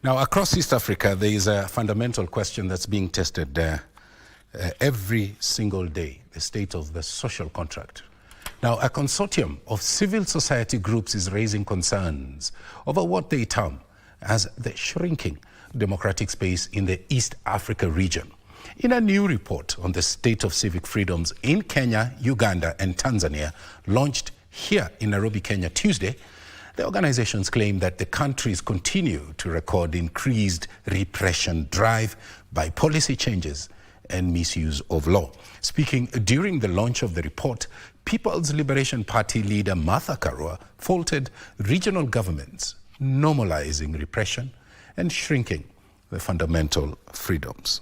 Now, across East Africa, there is a fundamental question that's being tested every single day, the state of the social contract. Now, a consortium of civil society groups is raising concerns over what they term as the shrinking democratic space in the East Africa region. In a new report on the state of civic freedoms in Kenya, Uganda and Tanzania, launched here in Nairobi, Kenya, Tuesday, the organizations claim that the countries continue to record increased repression drive by policy changes and misuse of law. Speaking during the launch of the report, People's Liberation Party leader Martha Karua faulted regional governments normalizing repression and shrinking the fundamental freedoms.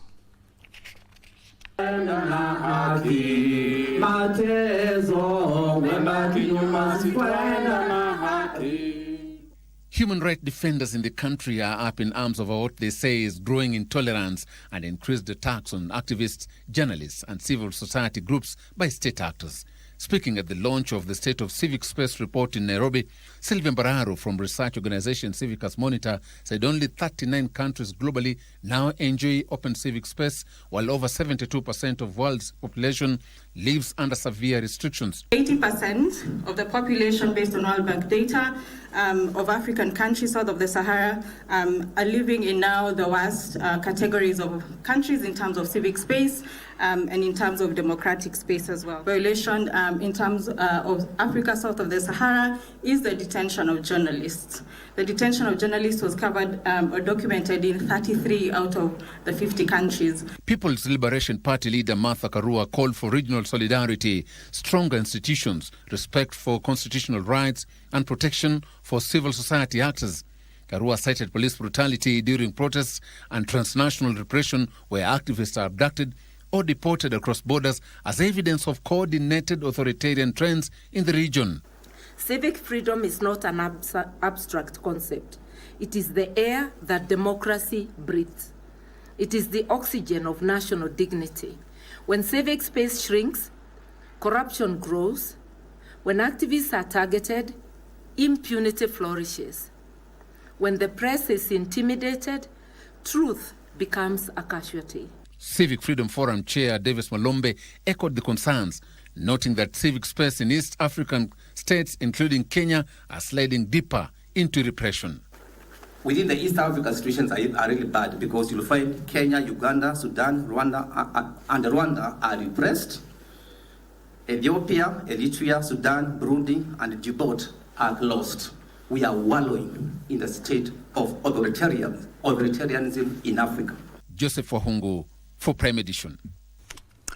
Human rights defenders in the country are up in arms over what they say is growing intolerance and increased attacks on activists, journalists and civil society groups by state actors. Speaking at the launch of the State of Civic Space report in Nairobi, Sylvia Mbararo from research organization Civicus Monitor said only 39 countries globally now enjoy open civic space, while over 72% of world's population lives under severe restrictions. 80% of the population, based on World Bank data, of African countries south of the Sahara are living in now the worst categories of countries in terms of civic space and in terms of democratic space as well. Violation in terms of Africa south of the Sahara is the detention of journalists. The detention of journalists was covered or documented in 33 out of the 50 countries. People's Liberation Party leader Martha Karua called for regional solidarity, stronger institutions, respect for constitutional rights and protection for civil society actors. Karua cited police brutality during protests and transnational repression where activists are abducted or deported across borders as evidence of coordinated authoritarian trends in the region. Civic freedom is not an abstract concept. It is the air that democracy breathes. It is the oxygen of national dignity. When civic space shrinks, corruption grows. When activists are targeted, impunity flourishes. When the press is intimidated, truth becomes a casualty. Civic Freedom Forum Chair Davis Malombe echoed the concerns, noting that civic space in East African states, including Kenya, are sliding deeper into repression. Within the East African situations are really bad because you'll find Kenya, Uganda, Sudan, Rwanda, and Rwanda are repressed. Ethiopia, Eritrea, Sudan, Burundi, and Djibouti are lost. We are wallowing in the state of authoritarianism in Africa. Joseph Wahungu for Prime Edition.